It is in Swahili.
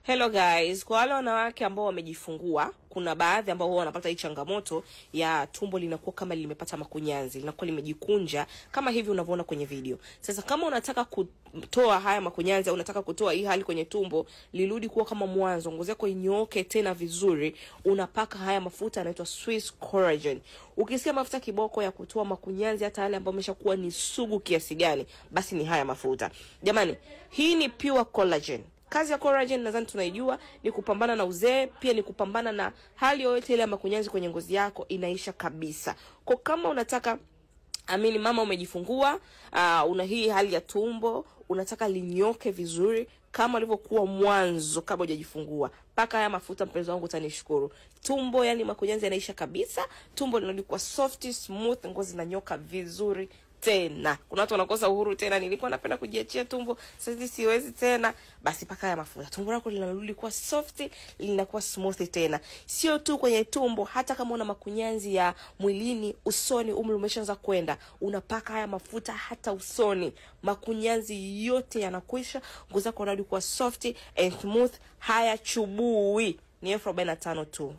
Hello guys, kwa wale wanawake ambao wamejifungua, kuna baadhi ambao wanapata hii changamoto ya tumbo linakuwa kama limepata makunyanzi, linakuwa limejikunja kama hivi unavyoona kwenye video. Sasa kama unataka kutoa haya makunyanzi au unataka kutoa hii hali kwenye tumbo lirudi kuwa kama mwanzo, ngozi yako inyooke tena vizuri, unapaka haya mafuta yanaitwa Swiss Collagen. Ukisikia mafuta kiboko ya kutoa makunyanzi hata yale ambao yameshakuwa ni sugu kiasi gani, basi ni haya mafuta. Jamani, hii ni pure collagen. Kazi ya collagen nadhani tunaijua, ni kupambana na uzee, pia ni kupambana na hali yoyote ile ya makunyanzi kwenye ngozi yako, inaisha kabisa. Kwa kama unataka mama umejifungua, una hii hali ya tumbo, unataka linyoke vizuri kama ilivyokuwa mwanzo kabla hujajifungua, paka haya mafuta mpenzi wangu, utanishukuru. Tumbo yani makunyanzi yanaisha kabisa, tumbo linarudi kuwa soft, smooth, ngozi inanyoka vizuri tena. Kuna watu wanakosa uhuru tena, nilikuwa napenda kujiachia tumbo, sasa siwezi tena. Basi paka haya mafuta, tumbo lako linarudi kuwa soft, linakuwa smooth tena. Sio tu kwenye tumbo, hata kama una makunyanzi ya mwilini, usoni, umri umeshaanza kwenda, unapaka haya mafuta hata usoni, makunyanzi yote yanakwisha, ngozi yako inarudi kuwa soft and smooth, haya chubui. Ni 45 tu.